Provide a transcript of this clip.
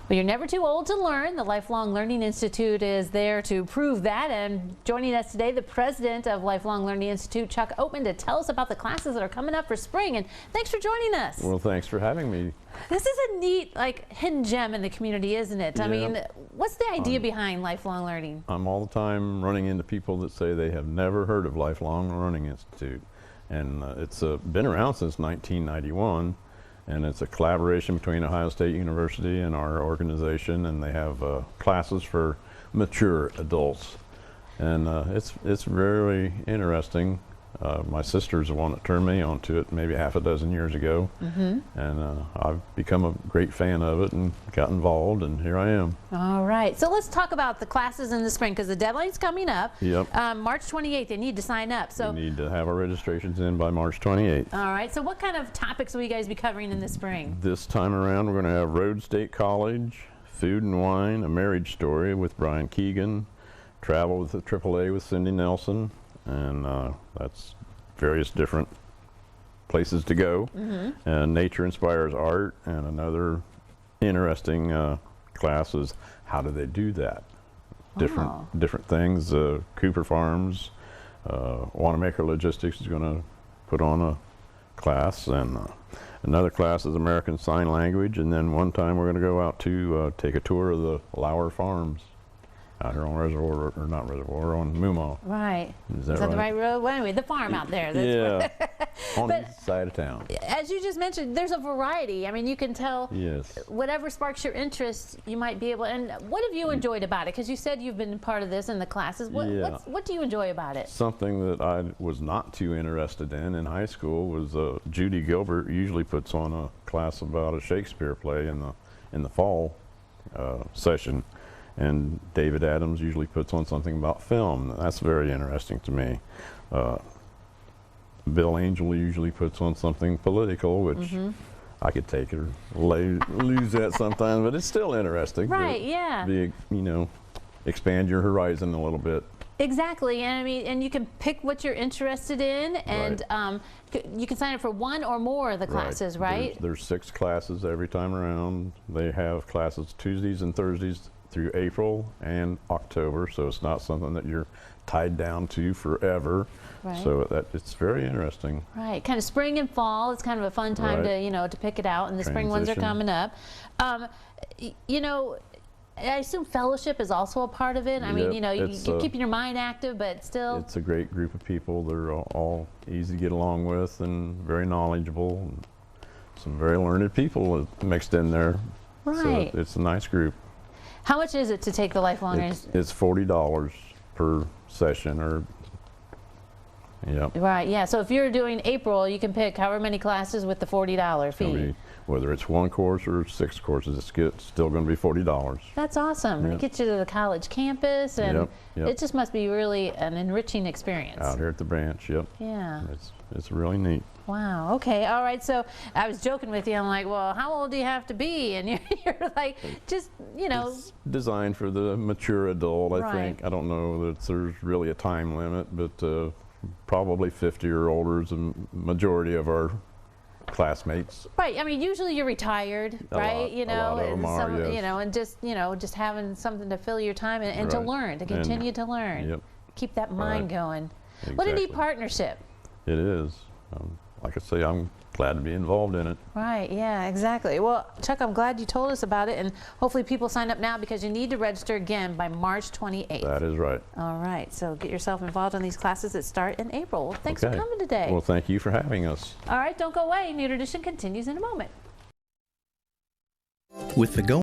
Well, you're never too old to learn. The Lifelong Learning Institute is there to prove that. And joining us today, the president of Lifelong Learning Institute, Chuck Oatman, to tell us about the classes that are coming up for spring. And thanks for joining us. Well, thanks for having me. This is a neat, hidden gem in the community, isn't it? I mean, what's the idea behind lifelong learning? I'm all the time running into people that say they have never heard of Lifelong Learning Institute. And it's been around since 1991. And it's a collaboration between Ohio State University and our organization, and they have classes for mature adults. And it's very interesting. My sister's the one that turned me onto it maybe half a dozen years ago. And I've become a great fan of it and got involved, and here I am. All right, so let's talk about the classes in the spring, because the deadline's coming up. March 28th, they need to sign up. So we need to have our registrations in by March 28th. All right, so what kind of topics will you guys be covering in the spring? This time around, we're going to have Road State College, Food and Wine, A Marriage Story with Brian Keegan, Travel with the AAA with Cindy Nelson, and that's various different places to go. And Nature Inspires Art, and another interesting class is how do they do that? Different things. Cooper Farms, Wanamaker Logistics is going to put on a class, and another class is American Sign Language, and then one time we're going to go out to take a tour of the Lauer Farms out here on Reservoir, or not Reservoir, on Moomaw. Right. Is that the right road? Well, anyway, the farm out there. That's on the east side of town. As you just mentioned, there's a variety. I mean, you can tell whatever sparks your interest, you might be able. And what have you enjoyed about it? Because you said you've been part of this in the classes. What do you enjoy about it? Something that I was not too interested in high school was Judy Gilbert usually puts on a class about a Shakespeare play in the fall session. And David Adams usually puts on something about film. That's very interesting to me. Bill Angel usually puts on something political, which I could take or lose that sometimes, but it's still interesting. Right, expand your horizon a little bit. Exactly, and I mean, and you can pick what you're interested in, and you can sign up for one or more of the classes, right? There's 6 classes every time around. They have classes Tuesdays and Thursdays through April and October, so it's not something that you're tied down to forever. So it's very interesting. Right, kind of spring and fall. It's kind of a fun time to to pick it out, and the spring ones are coming up. I assume fellowship is also a part of it. I mean, you're keeping your mind active, but still. It's a great group of people. They're all easy to get along with and very knowledgeable. And some very learned people mixed in there. Right. So it's a nice group. How much is it to take the Lifelong? It's $40 per session, Right, yeah. So if you're doing April, you can pick however many classes with the $40 fee. Whether it's 1 course or 6 courses, it's still going to be $40. That's awesome. It gets you to the college campus, and it just must be really an enriching experience. Out here at the branch, Yeah. It's really neat. Wow. Okay. All right. So I was joking with you. I'm like, well, how old do you have to be? And you're like, just, It's designed for the mature adult, I think. I don't know that there's really a time limit, but probably 50 or older is the majority of our classmates. Right. I mean, usually you're retired, right? A lot of them are, and just having something to fill your time and to learn, to continue to learn. Keep that mind going. Exactly. What a neat partnership. It is. Like I say, I'm glad to be involved in it. Right, yeah, exactly. Well, Chuck, I'm glad you told us about it, and hopefully people sign up now, because you need to register again by March 28th. That is right. All right, so get yourself involved in these classes that start in April. Well, thanks for coming today. Well, thank you for having us. All right, don't go away. New Tradition continues in a moment. With the